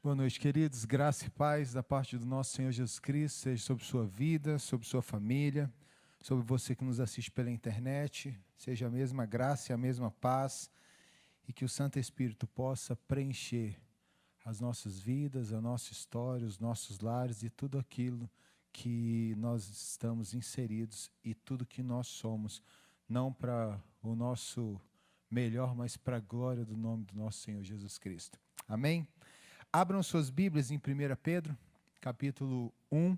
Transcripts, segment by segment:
Boa noite, queridos. Graça e paz da parte do nosso Senhor Jesus Cristo, seja sobre sua vida, sobre sua família, sobre você que nos assiste pela internet, seja a mesma graça e a mesma paz, e que o Santo Espírito possa preencher as nossas vidas, a nossa história, os nossos lares e tudo aquilo que nós estamos inseridos e tudo que nós somos, não para o nosso melhor, mas para a glória do nome do nosso Senhor Jesus Cristo. Amém? Abram suas Bíblias em 1 Pedro, capítulo 1.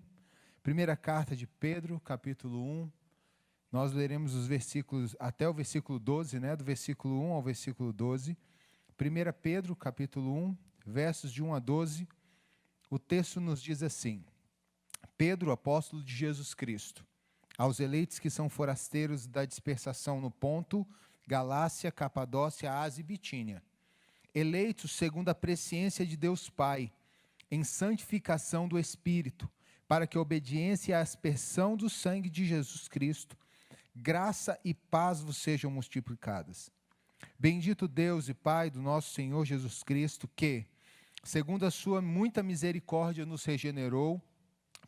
Primeira carta de Pedro, capítulo 1. Nós leremos os versículos, até o versículo 12, do versículo 1 ao versículo 12. 1 Pedro, capítulo 1, versos de 1 a 12. O texto nos diz assim: Pedro, apóstolo de Jesus Cristo, aos eleitos que são forasteiros da dispersação no Ponto, Galácia, Capadócia, Ásia e Bitínia, eleitos segundo a presciência de Deus Pai, em santificação do Espírito, para que a obediência e a aspersão do sangue de Jesus Cristo, graça e paz vos sejam multiplicadas. Bendito Deus e Pai do nosso Senhor Jesus Cristo, que, segundo a sua muita misericórdia, nos regenerou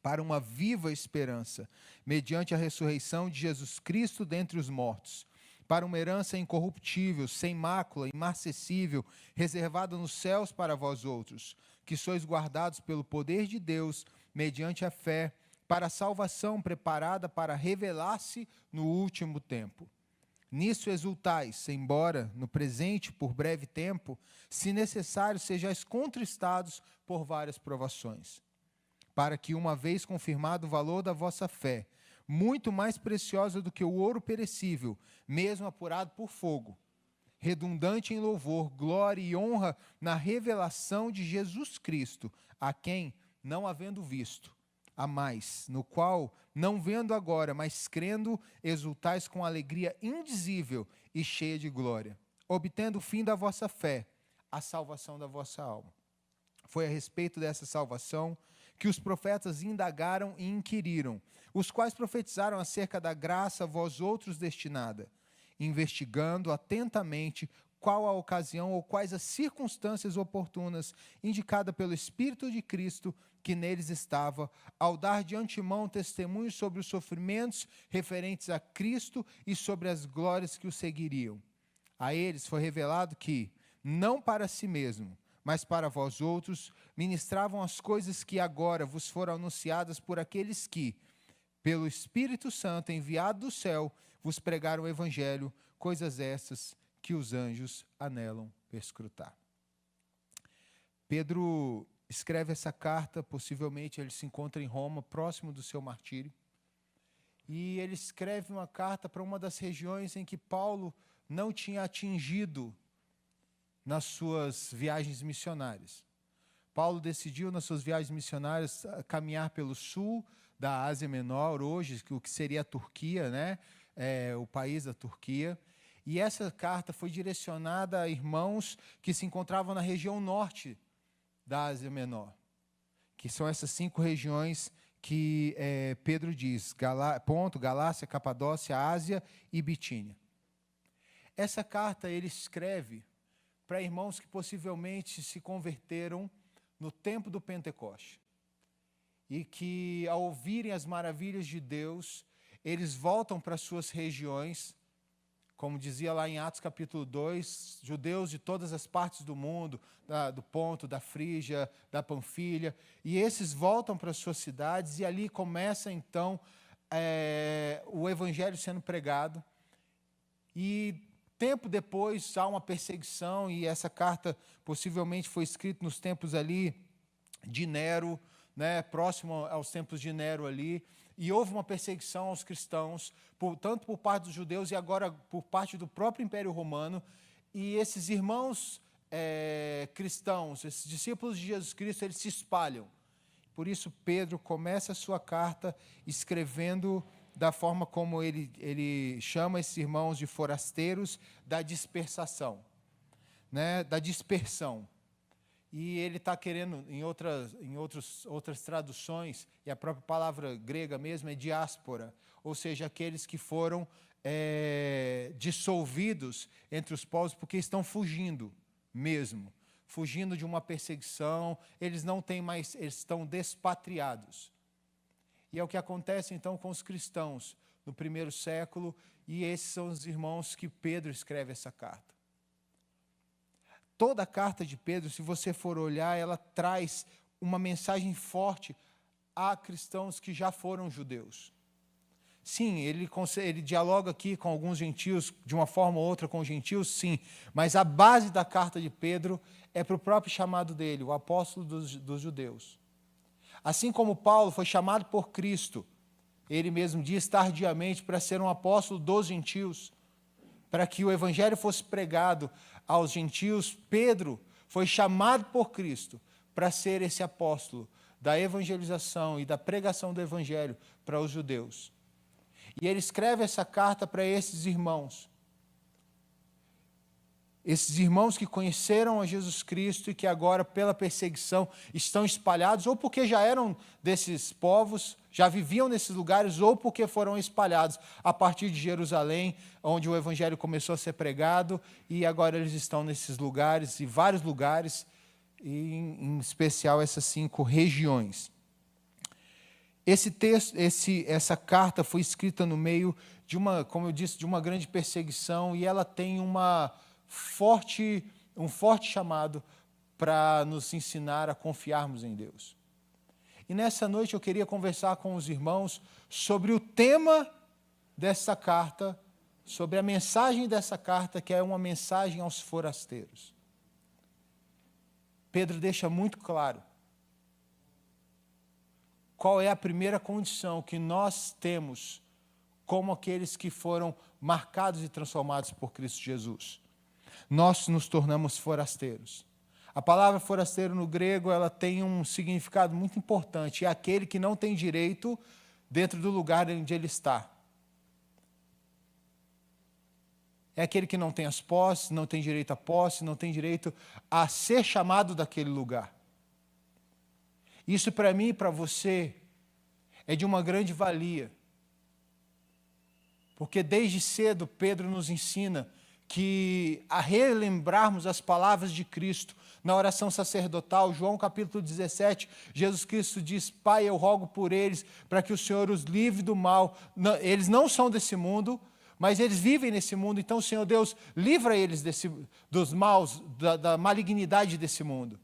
para uma viva esperança, mediante a ressurreição de Jesus Cristo dentre os mortos, para uma herança incorruptível, sem mácula, imarcessível, reservada nos céus para vós outros, que sois guardados pelo poder de Deus, mediante a fé, para a salvação preparada para revelar-se no último tempo. Nisso exultais, embora, no presente, por breve tempo, se necessário, sejais contristados por várias provações, para que, uma vez confirmado o valor da vossa fé, muito mais preciosa do que o ouro perecível, mesmo apurado por fogo, redundante em louvor, glória e honra na revelação de Jesus Cristo, a quem, não havendo visto, amais, no qual, não vendo agora, mas crendo, exultais com alegria indizível e cheia de glória, obtendo o fim da vossa fé, a salvação da vossa alma. Foi a respeito dessa salvação que os profetas indagaram e inquiriram, os quais profetizaram acerca da graça a vós outros destinada, investigando atentamente qual a ocasião ou quais as circunstâncias oportunas indicada pelo Espírito de Cristo que neles estava, ao dar de antemão testemunho sobre os sofrimentos referentes a Cristo e sobre as glórias que o seguiriam. A eles foi revelado que, não para si mesmo, mas para vós outros, ministravam as coisas que agora vos foram anunciadas por aqueles que, pelo Espírito Santo enviado do céu, vos pregaram o Evangelho, coisas essas que os anjos anelam perscrutar. Pedro escreve essa carta, possivelmente ele se encontra em Roma, próximo do seu martírio, e ele escreve uma carta para uma das regiões em que Paulo não tinha atingido nas suas viagens missionárias. Paulo decidiu, nas suas viagens missionárias, caminhar pelo sul da Ásia Menor, hoje, o que seria a Turquia, o país da Turquia. E essa carta foi direcionada a irmãos que se encontravam na região norte da Ásia Menor, que são essas 5 regiões que Pedro diz: Ponto, Galácia, Capadócia, Ásia e Bitínia. Essa carta ele escreve para irmãos que possivelmente se converteram no tempo do Pentecoste, e que, ao ouvirem as maravilhas de Deus, eles voltam para suas regiões, como dizia lá em Atos capítulo 2, judeus de todas as partes do mundo, do Ponto, da Frígia, da Panfilha, e esses voltam para suas cidades, e ali começa então o Evangelho sendo pregado, e tempo depois há uma perseguição, e essa carta possivelmente foi escrita nos tempos ali de Nero, próximo aos tempos de Nero ali, e houve uma perseguição aos cristãos, tanto por parte dos judeus e agora por parte do próprio Império Romano, e esses irmãos cristãos, esses discípulos de Jesus Cristo, eles se espalham. Por isso Pedro começa a sua carta escrevendo da forma como ele chama esses irmãos de forasteiros da dispersação, da dispersão. E ele está querendo, em outras traduções, e a própria palavra grega mesmo é diáspora, ou seja, aqueles que foram dissolvidos entre os povos porque estão fugindo mesmo, fugindo de uma perseguição, eles não têm mais, eles estão despatriados. E é o que acontece então com os cristãos no primeiro século, e esses são os irmãos que Pedro escreve essa carta. Toda a carta de Pedro, se você for olhar, ela traz uma mensagem forte a cristãos que já foram judeus. Sim, ele dialoga aqui com alguns gentios, de uma forma ou outra com os gentios, sim, mas a base da carta de Pedro é para o próprio chamado dele, o apóstolo dos judeus. Assim como Paulo foi chamado por Cristo, ele mesmo diz tardiamente, para ser um apóstolo dos gentios, para que o evangelho fosse pregado aos gentios, Pedro foi chamado por Cristo para ser esse apóstolo da evangelização e da pregação do evangelho para os judeus. E ele escreve essa carta para esses irmãos que conheceram a Jesus Cristo e que agora, pela perseguição, estão espalhados, ou porque já eram desses povos, já viviam nesses lugares, ou porque foram espalhados a partir de Jerusalém, onde o evangelho começou a ser pregado, e agora eles estão nesses lugares, e vários lugares, e em especial essas 5 regiões. Essa carta foi escrita no meio de uma, como eu disse, de uma grande perseguição, e ela tem um forte chamado para nos ensinar a confiarmos em Deus. E nessa noite eu queria conversar com os irmãos sobre o tema dessa carta, sobre a mensagem dessa carta, que é uma mensagem aos forasteiros. Pedro deixa muito claro qual é a primeira condição que nós temos como aqueles que foram marcados e transformados por Cristo Jesus. Nós nos tornamos forasteiros. A palavra forasteiro no grego, ela tem um significado muito importante. É aquele que não tem direito dentro do lugar onde ele está. É aquele que não tem as posses, não tem direito à posse, não tem direito a ser chamado daquele lugar. Isso para mim e para você é de uma grande valia. Porque desde cedo Pedro nos ensina que a relembrarmos as palavras de Cristo na oração sacerdotal, João capítulo 17, Jesus Cristo diz: Pai, eu rogo por eles, para que o Senhor os livre do mal. Eles não são desse mundo, mas eles vivem nesse mundo, então, Senhor Deus, livra eles dos maus, da malignidade desse mundo.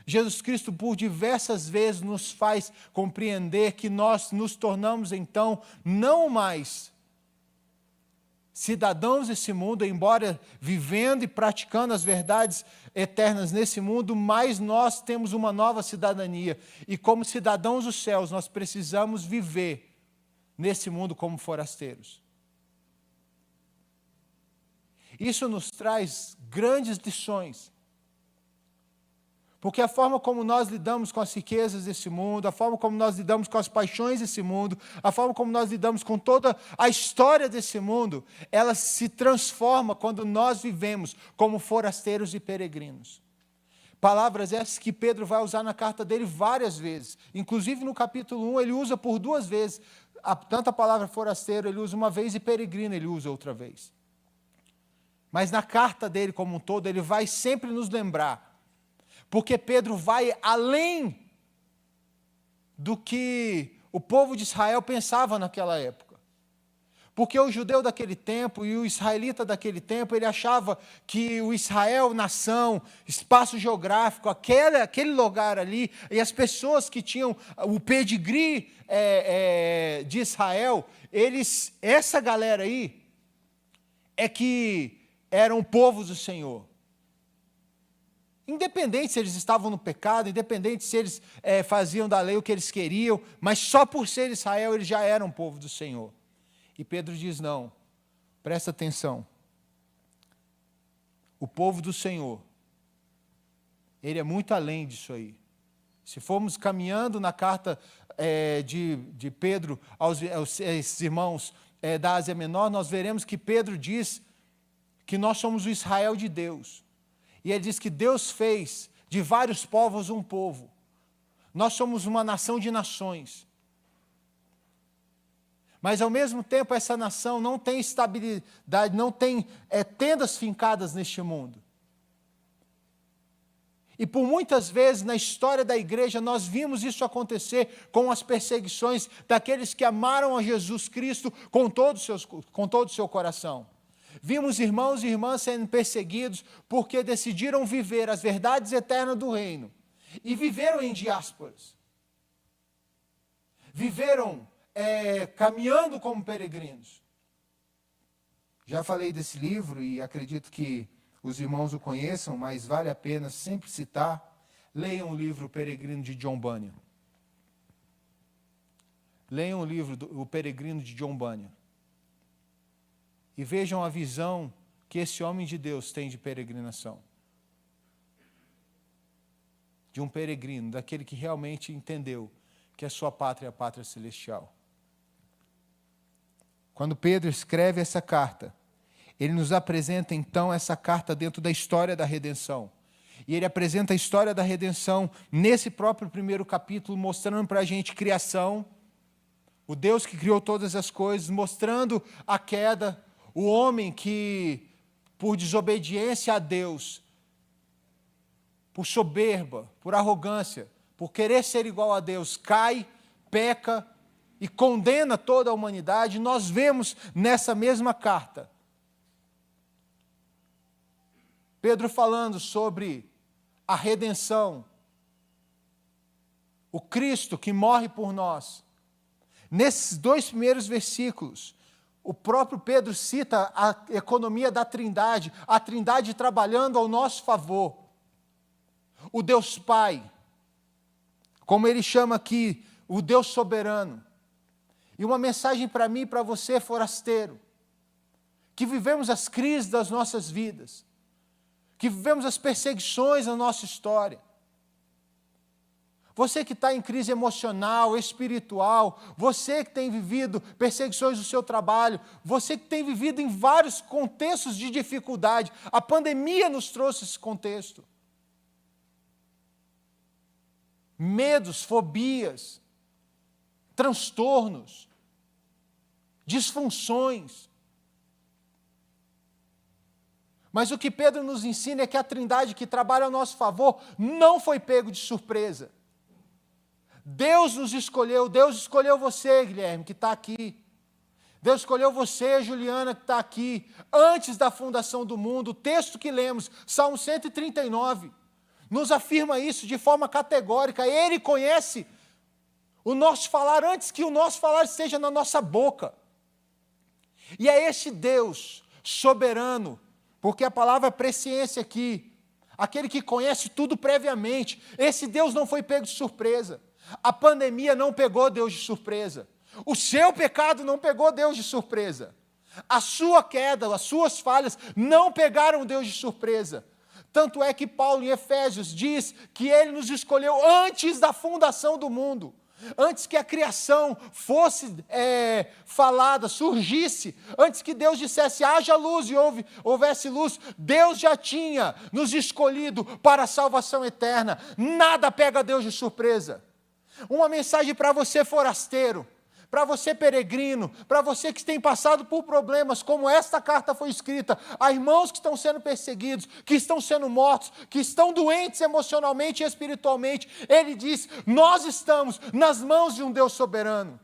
Jesus Cristo, por diversas vezes, nos faz compreender que nós nos tornamos, então, não mais cidadãos desse mundo, embora vivendo e praticando as verdades eternas nesse mundo, mas nós temos uma nova cidadania. E como cidadãos dos céus, nós precisamos viver nesse mundo como forasteiros. Isso nos traz grandes lições. Porque a forma como nós lidamos com as riquezas desse mundo, a forma como nós lidamos com as paixões desse mundo, a forma como nós lidamos com toda a história desse mundo, ela se transforma quando nós vivemos como forasteiros e peregrinos. Palavras essas que Pedro vai usar na carta dele várias vezes. Inclusive no capítulo 1 ele usa por 2 vezes. Tanto a palavra forasteiro ele usa uma vez e peregrino ele usa outra vez. Mas na carta dele como um todo ele vai sempre nos lembrar. Porque Pedro vai além do que o povo de Israel pensava naquela época. Porque o judeu daquele tempo e o israelita daquele tempo, ele achava que o Israel, nação, espaço geográfico, aquele lugar ali, e as pessoas que tinham o pedigree de Israel, essa galera aí, é que eram o povo do Senhor. Independente se eles estavam no pecado, independente se eles faziam da lei o que eles queriam, mas só por ser Israel eles já eram povo do Senhor. E Pedro diz: não, presta atenção. O povo do Senhor, ele é muito além disso aí. Se formos caminhando na carta de Pedro aos esses irmãos da Ásia Menor, nós veremos que Pedro diz que nós somos o Israel de Deus. E ele diz que Deus fez de vários povos um povo. Nós somos uma nação de nações. Mas, ao mesmo tempo, essa nação não tem estabilidade, não tem tendas fincadas neste mundo. E por muitas vezes na história da igreja nós vimos isso acontecer com as perseguições daqueles que amaram a Jesus Cristo com todo o seu coração. Vimos irmãos e irmãs sendo perseguidos porque decidiram viver as verdades eternas do reino e viveram em diásporas. Viveram caminhando como peregrinos. Já falei desse livro e acredito que os irmãos o conheçam, mas vale a pena sempre citar. Leiam o livro O Peregrino de John Bunyan. Leiam o livro O Peregrino de John Bunyan. E vejam a visão que esse homem de Deus tem de peregrinação. De um peregrino, daquele que realmente entendeu que a sua pátria é a pátria celestial. Quando Pedro escreve essa carta, ele nos apresenta então essa carta dentro da história da redenção. E ele apresenta a história da redenção nesse próprio primeiro capítulo, mostrando para a gente criação, o Deus que criou todas as coisas, mostrando a queda, o homem que, por desobediência a Deus, por soberba, por arrogância, por querer ser igual a Deus, cai, peca e condena toda a humanidade. Nós vemos nessa mesma carta Pedro falando sobre a redenção, o Cristo que morre por nós. Nesses 2 primeiros versículos, o próprio Pedro cita a economia da Trindade, a Trindade trabalhando ao nosso favor. O Deus Pai, como ele chama aqui, o Deus soberano. E uma mensagem para mim e para você, forasteiro, que vivemos as crises das nossas vidas, que vivemos as perseguições na nossa história. Você que está em crise emocional, espiritual, você que tem vivido perseguições no seu trabalho, você que tem vivido em vários contextos de dificuldade, a pandemia nos trouxe esse contexto. Medos, fobias, transtornos, disfunções. Mas o que Pedro nos ensina é que a Trindade que trabalha ao nosso favor não foi pego de surpresa. Deus nos escolheu, Deus escolheu você, Guilherme, que está aqui. Deus escolheu você, Juliana, que está aqui, antes da fundação do mundo. O texto que lemos, Salmo 139, nos afirma isso de forma categórica. Ele conhece o nosso falar antes que o nosso falar esteja na nossa boca. E é esse Deus soberano, porque a palavra presciência aqui, aquele que conhece tudo previamente, esse Deus não foi pego de surpresa. A pandemia não pegou Deus de surpresa. O seu pecado não pegou Deus de surpresa. A sua queda, as suas falhas não pegaram Deus de surpresa. Tanto é que Paulo em Efésios diz que ele nos escolheu antes da fundação do mundo. Antes que a criação fosse falada, surgisse, antes que Deus dissesse haja luz e houvesse luz, Deus já tinha nos escolhido para a salvação eterna. Nada pega Deus de surpresa. Uma mensagem para você forasteiro, para você peregrino, para você que tem passado por problemas, como esta carta foi escrita, a irmãos que estão sendo perseguidos, que estão sendo mortos, que estão doentes emocionalmente e espiritualmente. Ele diz, nós estamos nas mãos de um Deus soberano.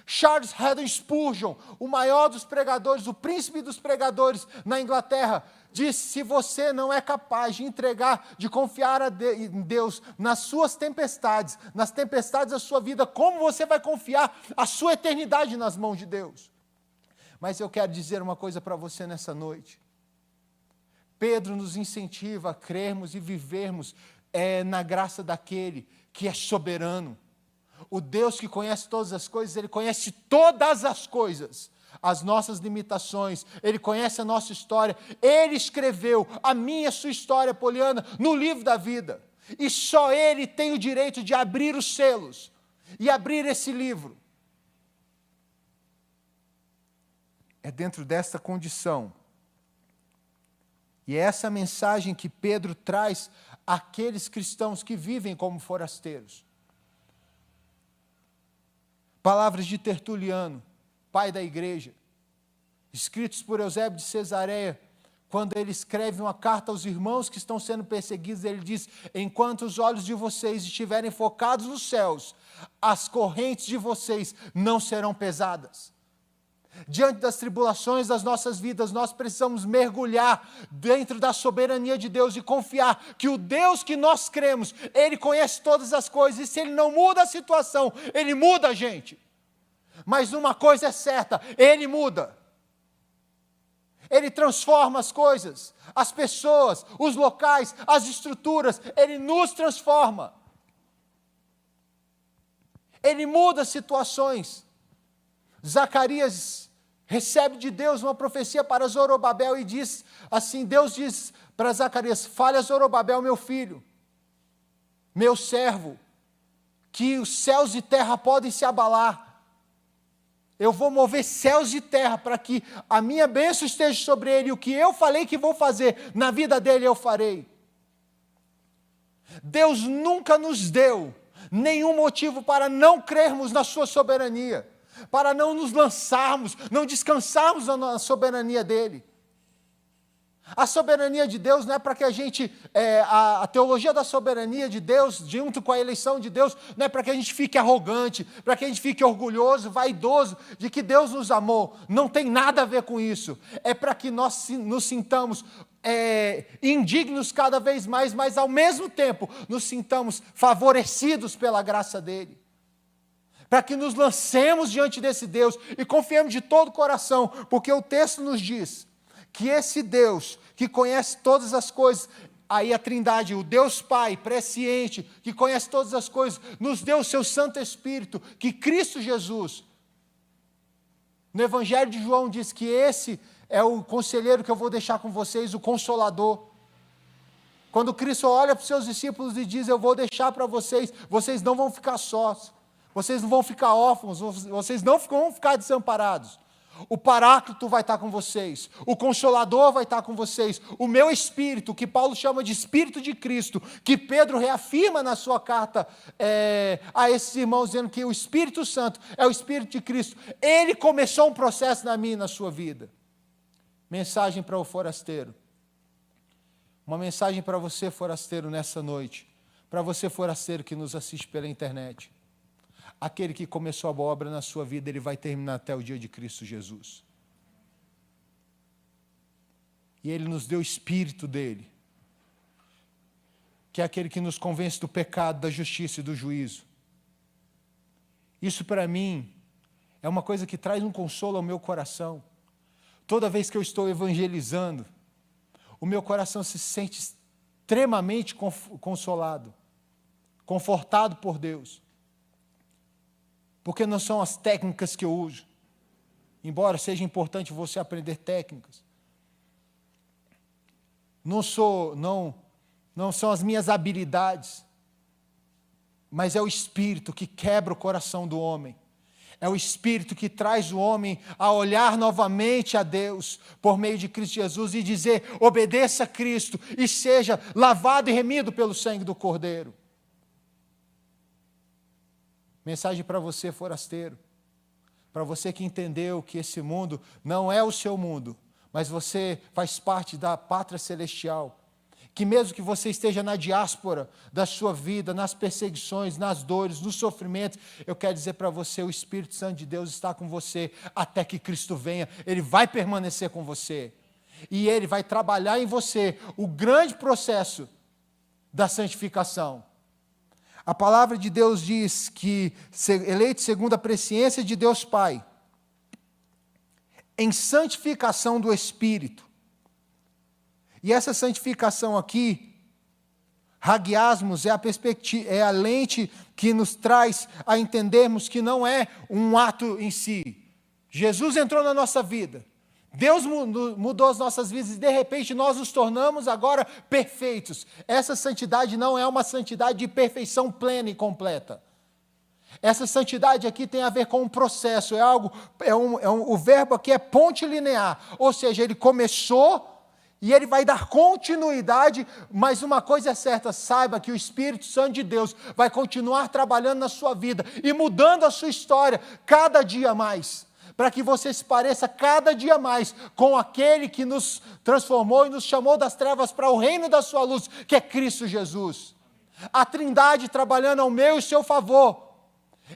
Charles Haddon Spurgeon, o maior dos pregadores, o príncipe dos pregadores na Inglaterra, disse, se você não é capaz de entregar, de confiar em Deus nas suas tempestades, nas tempestades da sua vida, como você vai confiar a sua eternidade nas mãos de Deus? Mas eu quero dizer uma coisa para você nessa noite. Pedro nos incentiva a crermos e vivermos na graça daquele que é soberano. O Deus que conhece todas as coisas, Ele conhece todas as coisas, as nossas limitações, Ele conhece a nossa história, Ele escreveu a minha e a sua história, Poliana, no livro da vida, e só Ele tem o direito de abrir os selos, e abrir esse livro. É dentro desta condição, e é essa mensagem que Pedro traz àqueles cristãos que vivem como forasteiros. Palavras de Tertuliano, pai da igreja, escritos por Eusébio de Cesareia, quando ele escreve uma carta aos irmãos que estão sendo perseguidos, ele diz: enquanto os olhos de vocês estiverem focados nos céus, as correntes de vocês não serão pesadas. Diante das tribulações das nossas vidas, nós precisamos mergulhar dentro da soberania de Deus e confiar que o Deus que nós cremos, Ele conhece todas as coisas, e se Ele não muda a situação, Ele muda a gente. Mas uma coisa é certa, Ele muda. Ele transforma as coisas, as pessoas, os locais, as estruturas, Ele nos transforma. Ele muda situações. Zacarias recebe de Deus uma profecia para Zorobabel e diz assim, Deus diz para Zacarias: fale a Zorobabel, meu filho, meu servo, que os céus e terra podem se abalar. Eu vou mover céus e terra para que a minha bênção esteja sobre ele, e o que eu falei que vou fazer na vida dele, eu farei. Deus nunca nos deu nenhum motivo para não crermos na sua soberania, para não nos lançarmos, não descansarmos na soberania dele. A soberania de Deus não é para que a gente, a teologia da soberania de Deus, junto com a eleição de Deus, não é para que a gente fique arrogante, para que a gente fique orgulhoso, vaidoso, de que Deus nos amou. Não tem nada a ver com isso. É para que nós nos sintamos indignos cada vez mais, mas ao mesmo tempo nos sintamos favorecidos pela graça dele. Para que nos lancemos diante desse Deus e confiemos de todo o coração, porque o texto nos diz que esse Deus, que conhece todas as coisas, aí a Trindade, o Deus Pai, presciente, que conhece todas as coisas, nos deu o seu Santo Espírito, que Cristo Jesus, no Evangelho de João, diz que esse é o conselheiro que eu vou deixar com vocês, o Consolador. Quando Cristo olha para os seus discípulos e diz: eu vou deixar para vocês, vocês não vão ficar sós, vocês não vão ficar órfãos, vocês não vão ficar desamparados. O Paráclito vai estar com vocês, o Consolador vai estar com vocês, o meu Espírito, que Paulo chama de Espírito de Cristo, que Pedro reafirma na sua carta a esses irmãos, dizendo que o Espírito Santo é o Espírito de Cristo. Ele começou um processo na minha e na sua vida. Mensagem para o forasteiro. Uma mensagem para você, forasteiro, nessa noite. Para você, forasteiro, que nos assiste pela internet. Aquele que começou a boa obra na sua vida, ele vai terminar até o dia de Cristo Jesus. E ele nos deu o Espírito dele, que é aquele que nos convence do pecado, da justiça e do juízo. Isso para mim é uma coisa que traz um consolo ao meu coração. Toda vez que eu estou evangelizando, o meu coração se sente extremamente consolado, confortado por Deus. Porque não são as técnicas que eu uso, embora seja importante você aprender técnicas. Não são as minhas habilidades, mas é o Espírito que quebra o coração do homem. É o Espírito que traz o homem a olhar novamente a Deus por meio de Cristo Jesus e dizer: obedeça a Cristo e seja lavado e remido pelo sangue do Cordeiro. Mensagem para você, forasteiro, para você que entendeu que esse mundo não é o seu mundo, mas você faz parte da pátria celestial, que mesmo que você esteja na diáspora da sua vida, nas perseguições, nas dores, nos sofrimentos, eu quero dizer para você: o Espírito Santo de Deus está com você até que Cristo venha. Ele vai permanecer com você, e Ele vai trabalhar em você o grande processo da santificação. A palavra de Deus diz que, eleito segundo a presciência de Deus Pai, em santificação do Espírito. E essa santificação aqui, hagiasmos, é a perspectiva, é a lente que nos traz a entendermos que não é um ato em si. Jesus entrou na nossa vida, Deus mudou as nossas vidas e de repente nós nos tornamos agora perfeitos. Essa santidade não é uma santidade de perfeição plena e completa. Essa santidade aqui tem a ver com um processo, o verbo aqui é ponte linear, ou seja, ele começou e ele vai dar continuidade, mas uma coisa é certa: saiba que o Espírito Santo de Deus vai continuar trabalhando na sua vida e mudando a sua história cada dia mais, para que você se pareça cada dia mais com aquele que nos transformou e nos chamou das trevas para o reino da sua luz, que é Cristo Jesus. A Trindade trabalhando ao meu e seu favor.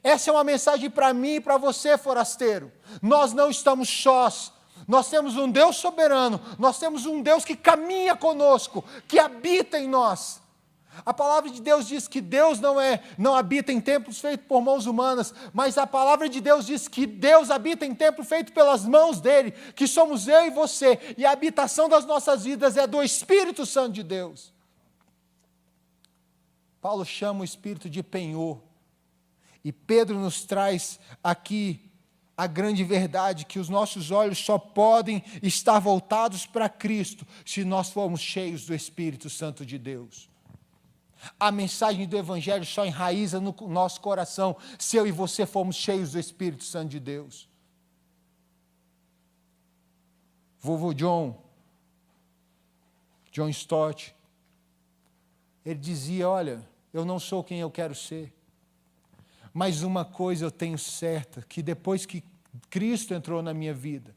Essa é uma mensagem para mim e para você, forasteiro. Nós não estamos sós. Nós temos um Deus soberano. Nós temos um Deus que caminha conosco, que habita em nós. A palavra de Deus diz que Deus não habita em templos feitos por mãos humanas, mas a palavra de Deus diz que Deus habita em templo feito pelas mãos dele, que somos eu e você, e a habitação das nossas vidas é do Espírito Santo de Deus. Paulo chama o Espírito de penhor, e Pedro nos traz aqui a grande verdade, que os nossos olhos só podem estar voltados para Cristo, se nós formos cheios do Espírito Santo de Deus. A mensagem do Evangelho só enraiza no nosso coração se eu e você formos cheios do Espírito Santo de Deus. Vovô John Stott, ele dizia, olha, eu não sou quem eu quero ser, mas uma coisa eu tenho certa, que depois que Cristo entrou na minha vida,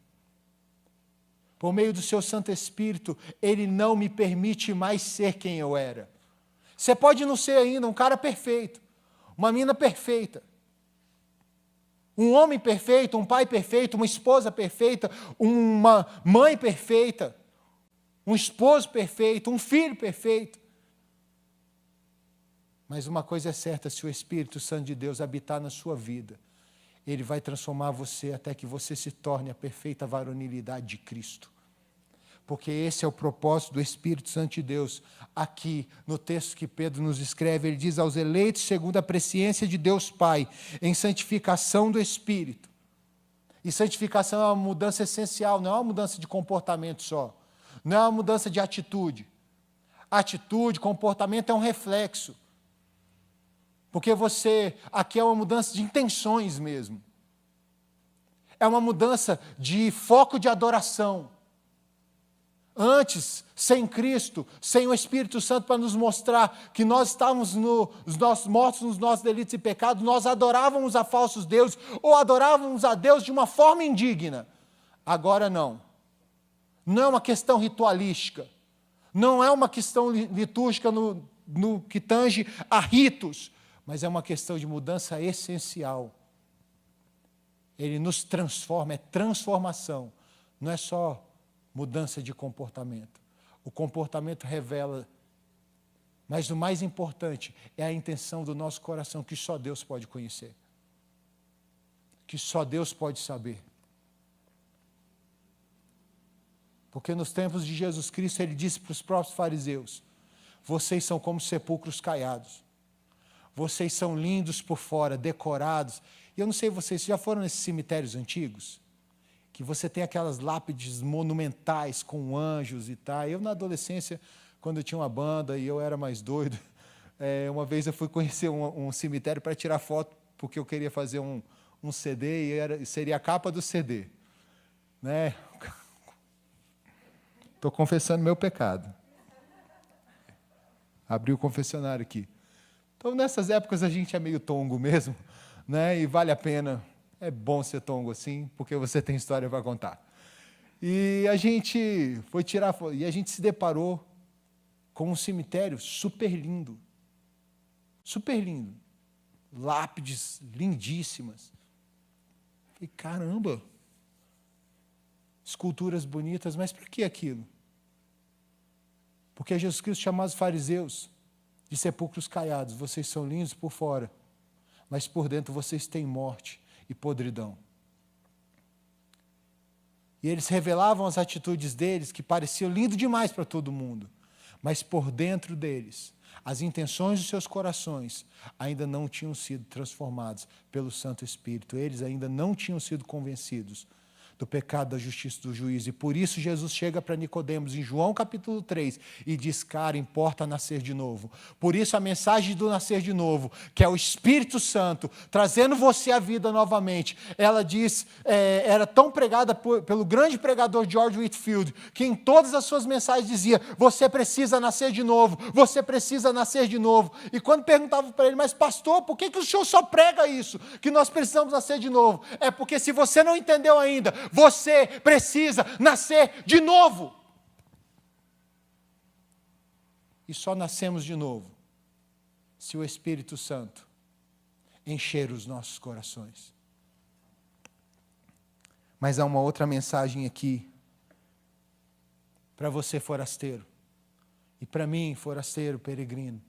por meio do seu Santo Espírito, Ele não me permite mais ser quem eu era. Você pode não ser ainda um cara perfeito, uma menina perfeita, um homem perfeito, um pai perfeito, uma esposa perfeita, uma mãe perfeita, um esposo perfeito, um filho perfeito. Mas uma coisa é certa, se o Espírito Santo de Deus habitar na sua vida, Ele vai transformar você até que você se torne a perfeita varonilidade de Cristo. Porque esse é o propósito do Espírito Santo de Deus. Aqui, no texto que Pedro nos escreve, ele diz aos eleitos segundo a presciência de Deus Pai, em santificação do Espírito. E santificação é uma mudança essencial, não é uma mudança de comportamento só. Não é uma mudança de atitude. Atitude, comportamento é um reflexo. Porque aqui é uma mudança de intenções mesmo. É uma mudança de foco de adoração. Antes, sem Cristo, sem o Espírito Santo para nos mostrar que nós estávamos mortos nos nossos delitos e pecados, nós adorávamos a falsos deuses ou adorávamos a Deus de uma forma indigna. Agora não. Não é uma questão ritualística. Não é uma questão litúrgica no que tange a ritos, mas é uma questão de mudança essencial. Ele nos transforma, é transformação. Não é só mudança de comportamento. O comportamento revela, mas o mais importante é a intenção do nosso coração, que só Deus pode conhecer. Que só Deus pode saber. Porque nos tempos de Jesus Cristo, Ele disse para os próprios fariseus, vocês são como sepulcros caiados. Vocês são lindos por fora, decorados. E eu não sei vocês já foram nesses cemitérios antigos? Que você tem aquelas lápides monumentais com anjos e tal. Eu, na adolescência, quando eu tinha uma banda e eu era mais doido, uma vez eu fui conhecer um cemitério para tirar foto, porque eu queria fazer um CD e seria a capa do CD. Né? Estou confessando meu pecado. Abri o confessionário aqui. Então, nessas épocas, a gente é meio tongo mesmo, né? E vale a pena. É bom ser tongo assim, porque você tem história para contar. E a gente foi tirar foto, e a gente se deparou com um cemitério super lindo. Super lindo. Lápides lindíssimas. Falei, caramba! Esculturas bonitas, mas por que aquilo? Porque Jesus Cristo chamou os fariseus de sepulcros caiados. Vocês são lindos por fora, mas por dentro vocês têm morte e podridão. E eles revelavam as atitudes deles, que pareciam lindo demais para todo mundo, mas por dentro deles, as intenções dos seus corações ainda não tinham sido transformadas pelo Santo Espírito. Eles ainda não tinham sido convencidos do pecado, da justiça e do juízo. E por isso Jesus chega para Nicodemos em João capítulo 3 e diz, cara, importa nascer de novo. Por isso a mensagem do nascer de novo, que é o Espírito Santo, trazendo você à vida novamente, ela diz, era tão pregada pelo grande pregador George Whitefield, que em todas as suas mensagens dizia, você precisa nascer de novo, você precisa nascer de novo. E quando perguntavam para ele, mas pastor, por que o senhor só prega isso? Que nós precisamos nascer de novo. É porque se você não entendeu ainda, você precisa nascer de novo. E só nascemos de novo se o Espírito Santo encher os nossos corações. Mas há uma outra mensagem aqui para você, forasteiro, e para mim, forasteiro, peregrino.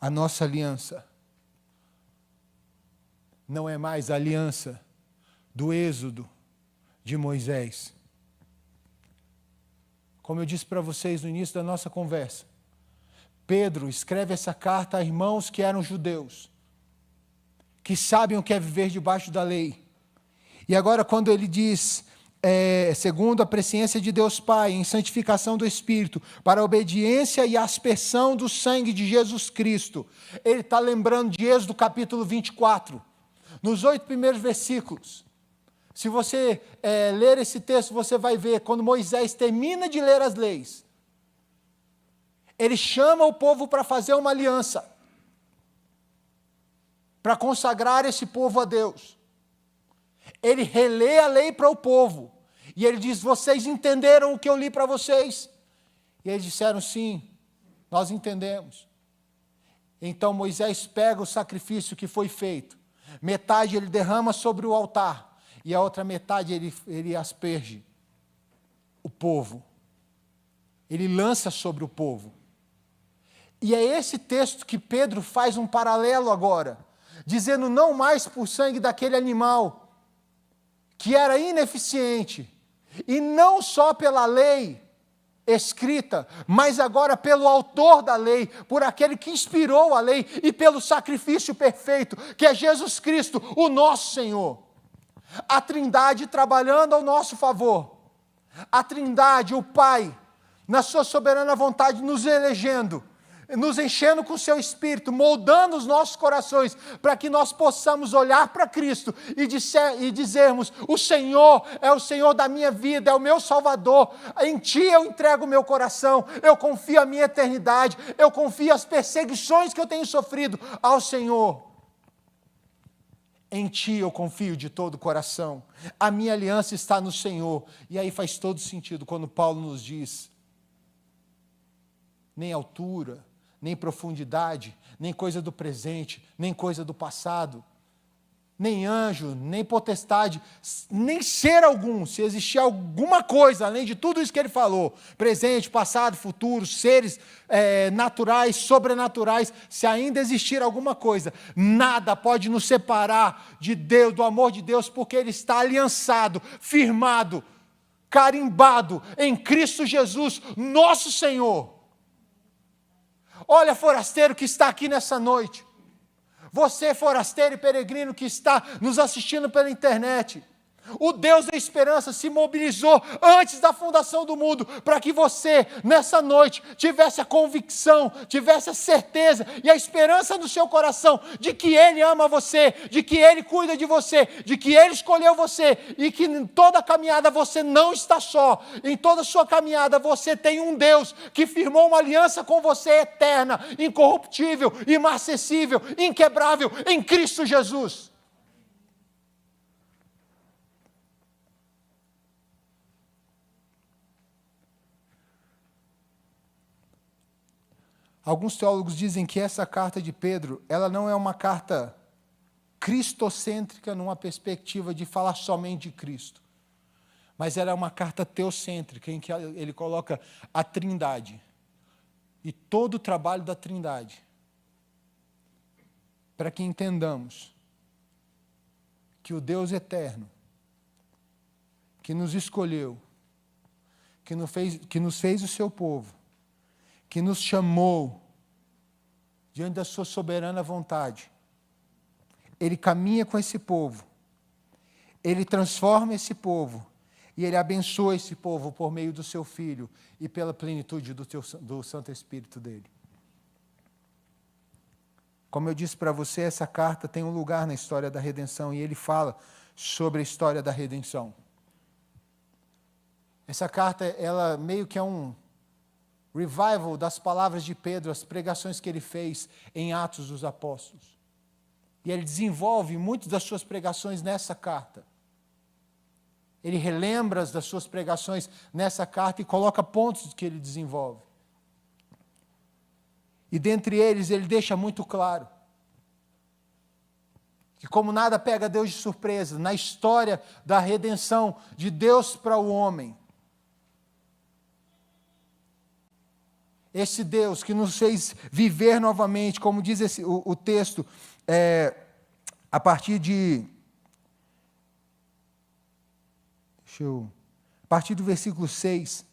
A nossa aliança não é mais a aliança do êxodo de Moisés. Como eu disse para vocês no início da nossa conversa, Pedro escreve essa carta a irmãos que eram judeus, que sabem o que é viver debaixo da lei. E agora quando ele diz, segundo a presciência de Deus Pai, em santificação do Espírito, para a obediência e a aspersão do sangue de Jesus Cristo, ele está lembrando de Êxodo capítulo 24, nos 8 primeiros versículos. Se você ler esse texto, você vai ver, quando Moisés termina de ler as leis, ele chama o povo para fazer uma aliança, para consagrar esse povo a Deus. Ele relê a lei para o povo, e ele diz, vocês entenderam o que eu li para vocês? E eles disseram, sim, nós entendemos. Então Moisés pega o sacrifício que foi feito, metade ele derrama sobre o altar, e a outra metade ele asperge o povo. Ele lança sobre o povo. E é esse texto que Pedro faz um paralelo agora, dizendo não mais por sangue daquele animal, que era ineficiente, e não só pela lei escrita, mas agora pelo autor da lei, por aquele que inspirou a lei, e pelo sacrifício perfeito, que é Jesus Cristo, o nosso Senhor. A Trindade trabalhando ao nosso favor. A Trindade, o Pai, na sua soberana vontade, nos elegendo, nos enchendo com o seu Espírito, moldando os nossos corações, para que nós possamos olhar para Cristo e dizermos, o Senhor é o Senhor da minha vida, é o meu Salvador, em Ti eu entrego o meu coração, eu confio a minha eternidade, eu confio as perseguições que eu tenho sofrido ao Senhor. Em Ti eu confio de todo o coração, a minha aliança está no Senhor. E aí faz todo sentido quando Paulo nos diz, nem altura, nem profundidade, nem coisa do presente, nem coisa do passado, nem anjo, nem potestade, nem ser algum, se existir alguma coisa, além de tudo isso que ele falou, presente, passado, futuro, seres naturais, sobrenaturais, se ainda existir alguma coisa, nada pode nos separar de Deus, do amor de Deus, porque Ele está aliançado, firmado, carimbado em Cristo Jesus, nosso Senhor. Olha, forasteiro que está aqui nessa noite, você, forasteiro e peregrino que está nos assistindo pela internet, o Deus da esperança se mobilizou antes da fundação do mundo para que você, nessa noite, tivesse a convicção, tivesse a certeza e a esperança no seu coração de que Ele ama você, de que Ele cuida de você, de que Ele escolheu você e que em toda a caminhada você não está só. Em toda a sua caminhada você tem um Deus que firmou uma aliança com você eterna, incorruptível, imarcessível, inquebrável em Cristo Jesus. Alguns teólogos dizem que essa carta de Pedro, ela não é uma carta cristocêntrica numa perspectiva de falar somente de Cristo, mas ela é uma carta teocêntrica, em que ele coloca a Trindade e todo o trabalho da Trindade, para que entendamos que o Deus eterno, que nos escolheu, que nos fez o seu povo, que nos chamou diante da sua soberana vontade, ele caminha com esse povo, ele transforma esse povo, e ele abençoa esse povo por meio do seu Filho e pela plenitude do Santo Espírito dele. Como eu disse para você, essa carta tem um lugar na história da redenção, e ele fala sobre a história da redenção. Essa carta, ela meio que é um revival das palavras de Pedro, as pregações que ele fez em Atos dos Apóstolos. E ele desenvolve muitas das suas pregações nessa carta. Ele relembra das suas pregações nessa carta e coloca pontos que ele desenvolve. E dentre eles, ele deixa muito claro que como nada pega Deus de surpresa, na história da redenção de Deus para o homem, esse Deus que nos fez viver novamente, como diz o texto, a partir do versículo 6,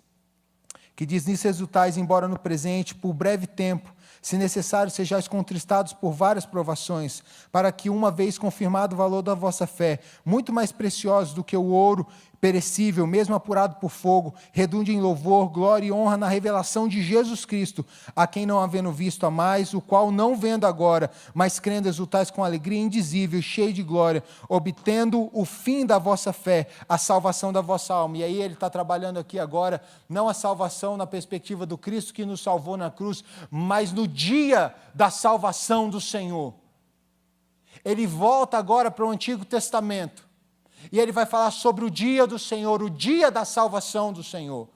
que diz: nisso exultais, embora no presente, por breve tempo, se necessário, sejais contristados por várias provações, para que, uma vez confirmado o valor da vossa fé, muito mais precioso do que o ouro perecível, mesmo apurado por fogo, redunde em louvor, glória e honra na revelação de Jesus Cristo, a quem não havendo visto a mais, o qual não vendo agora, mas crendo exultais com alegria indizível, cheio de glória, obtendo o fim da vossa fé, a salvação da vossa alma. E aí ele está trabalhando aqui agora, não a salvação na perspectiva do Cristo que nos salvou na cruz, mas no dia da salvação do Senhor. Ele volta agora para o Antigo Testamento. E ele vai falar sobre o dia do Senhor, o dia da salvação do Senhor.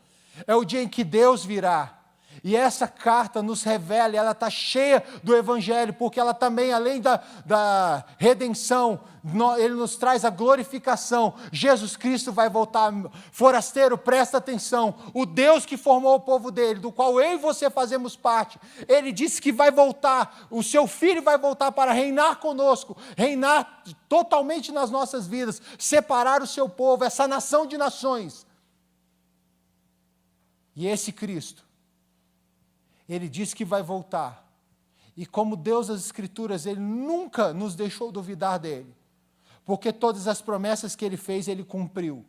É o dia em que Deus virá. E essa carta nos revela, ela está cheia do Evangelho, porque ela também, além da redenção, ele nos traz a glorificação. Jesus Cristo vai voltar. Forasteiro, presta atenção. O Deus que formou o povo dele, do qual eu e você fazemos parte, ele disse que vai voltar, o seu Filho vai voltar para reinar conosco, reinar totalmente nas nossas vidas, separar o seu povo, essa nação de nações. E esse Cristo, ele diz que vai voltar. E como Deus das Escrituras, ele nunca nos deixou duvidar dele. Porque todas as promessas que ele fez, ele cumpriu.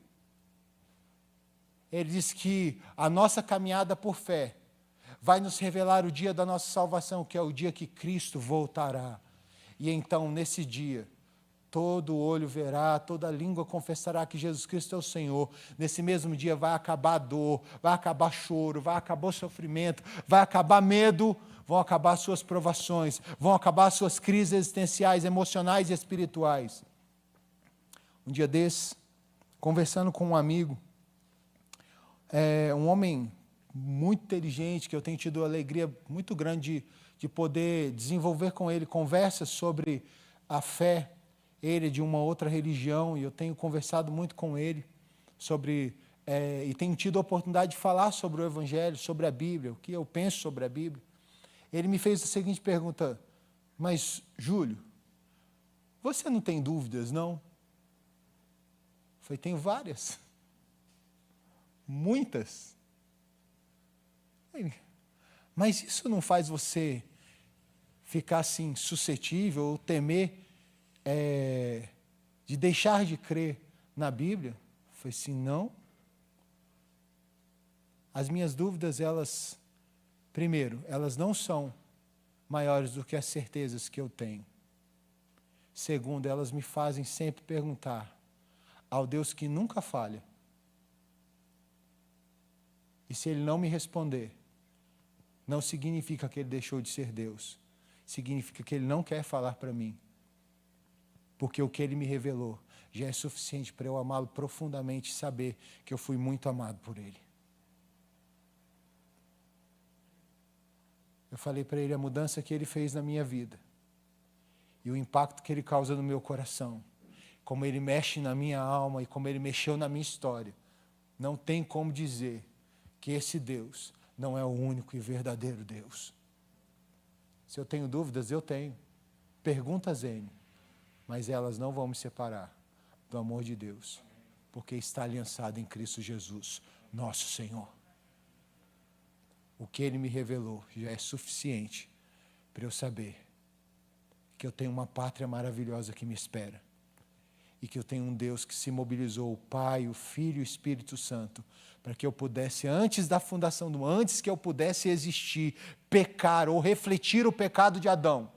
Ele diz que a nossa caminhada por fé vai nos revelar o dia da nossa salvação, que é o dia que Cristo voltará. E então, nesse dia, todo olho verá, toda língua confessará que Jesus Cristo é o Senhor. Nesse mesmo dia vai acabar a dor, vai acabar choro, vai acabar o sofrimento, vai acabar medo, vão acabar suas provações, vão acabar suas crises existenciais, emocionais e espirituais. Um dia desses, conversando com um amigo, um homem muito inteligente, que eu tenho tido a alegria muito grande de poder desenvolver com ele conversas sobre a fé. Ele é de uma outra religião, e eu tenho conversado muito com ele sobre, e tenho tido a oportunidade de falar sobre o Evangelho, sobre a Bíblia, o que eu penso sobre a Bíblia. Ele me fez a seguinte pergunta: mas, Júlio, você não tem dúvidas, não? Eu falei: tenho várias. Muitas. Mas isso não faz você ficar assim, suscetível ou temer de deixar de crer na Bíblia? Eu falei assim: não. As minhas dúvidas, primeiro, elas não são maiores do que as certezas que eu tenho. Segundo, elas me fazem sempre perguntar ao Deus que nunca falha. E se Ele não me responder, não significa que Ele deixou de ser Deus. Significa que Ele não quer falar para mim. Porque o que Ele me revelou já é suficiente para eu amá-lo profundamente e saber que eu fui muito amado por Ele. Eu falei para ele a mudança que Ele fez na minha vida e o impacto que Ele causa no meu coração, como Ele mexe na minha alma e como Ele mexeu na minha história. Não tem como dizer que esse Deus não é o único e verdadeiro Deus. Se eu tenho dúvidas, eu tenho. Perguntas N. Mas elas não vão me separar do amor de Deus, porque está aliançado em Cristo Jesus, nosso Senhor. O que Ele me revelou já é suficiente para eu saber que eu tenho uma pátria maravilhosa que me espera. E que eu tenho um Deus que se mobilizou, o Pai, o Filho e o Espírito Santo, para que eu pudesse, antes da fundação do mundo, antes que eu pudesse existir, pecar ou refletir o pecado de Adão,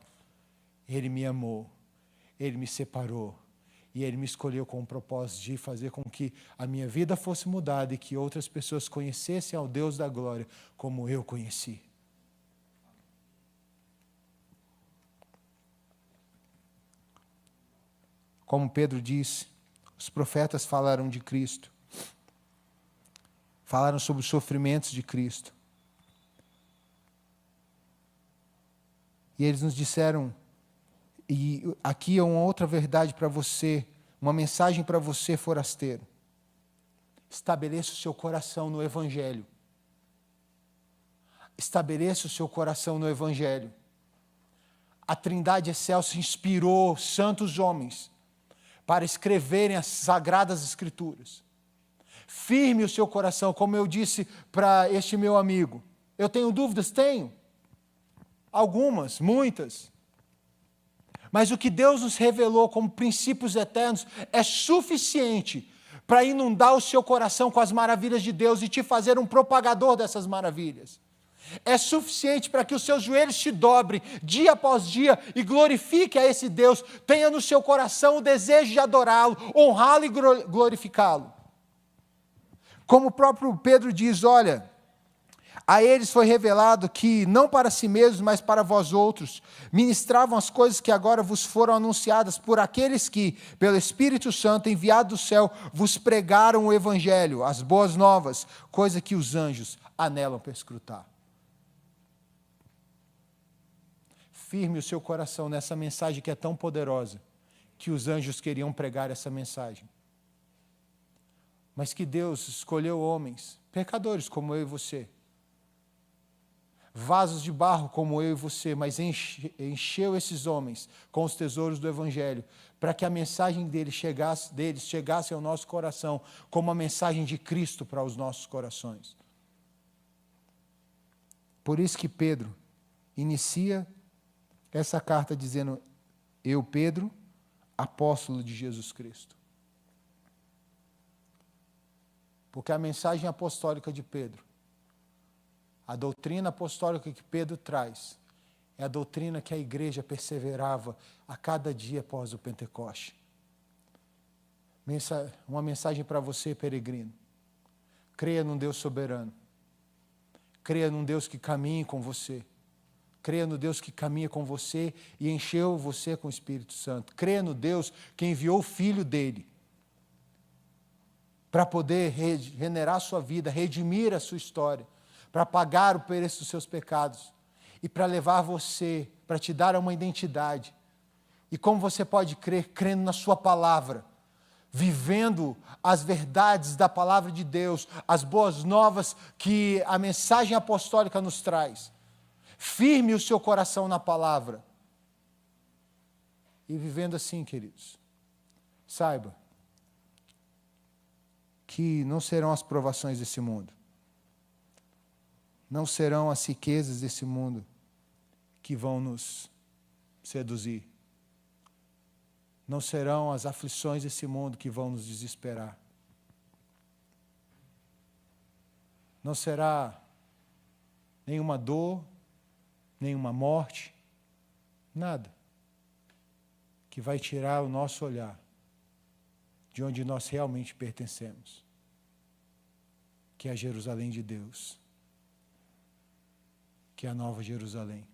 Ele me amou, Ele me separou, e Ele me escolheu com o propósito de fazer com que a minha vida fosse mudada e que outras pessoas conhecessem ao Deus da glória como eu conheci. Como Pedro disse, os profetas falaram de Cristo. Falaram sobre os sofrimentos de Cristo. E eles nos disseram, e aqui é uma outra verdade para você, uma mensagem para você, forasteiro. Estabeleça o seu coração no Evangelho. Estabeleça o seu coração no Evangelho. A Trindade Excelsa inspirou santos homens para escreverem as Sagradas Escrituras. Firme o seu coração, como eu disse para este meu amigo. Eu tenho dúvidas? Tenho. Algumas, muitas. Mas o que Deus nos revelou como princípios eternos é suficiente para inundar o seu coração com as maravilhas de Deus e te fazer um propagador dessas maravilhas. É suficiente para que os seus joelhos se dobrem dia após dia e glorifique a esse Deus. Tenha no seu coração o desejo de adorá-lo, honrá-lo e glorificá-lo. Como o próprio Pedro diz, olha, a eles foi revelado que, não para si mesmos, mas para vós outros, ministravam as coisas que agora vos foram anunciadas por aqueles que, pelo Espírito Santo, enviado do céu, vos pregaram o Evangelho, as boas novas, coisa que os anjos anelam para escrutar. Firme o seu coração nessa mensagem que é tão poderosa, que os anjos queriam pregar essa mensagem. Mas que Deus escolheu homens, pecadores como eu e você, vasos de barro como eu e você, mas encheu esses homens com os tesouros do Evangelho, para que a mensagem deles chegasse ao nosso coração como a mensagem de Cristo para os nossos corações. Por isso que Pedro inicia essa carta dizendo, eu, Pedro, apóstolo de Jesus Cristo. Porque a mensagem apostólica de Pedro, a doutrina apostólica que Pedro traz, é a doutrina que a igreja perseverava a cada dia após o Pentecoste. Uma mensagem para você, peregrino. Creia num Deus soberano. Creia num Deus que caminhe com você. Creia no Deus que caminha com você e encheu você com o Espírito Santo. Creia no Deus que enviou o Filho dele para poder regenerar a sua vida, redimir a sua história, para pagar o preço dos seus pecados e para levar você, para te dar uma identidade. E como você pode crer? Crendo na sua palavra, vivendo as verdades da palavra de Deus, as boas novas que a mensagem apostólica nos traz. Firme o seu coração na palavra. E vivendo assim, queridos, saiba que não serão as provações desse mundo, não serão as riquezas desse mundo que vão nos seduzir, não serão as aflições desse mundo que vão nos desesperar, não será nenhuma dor, nenhuma morte, nada que vai tirar o nosso olhar de onde nós realmente pertencemos, que é a Jerusalém de Deus, que é a Nova Jerusalém.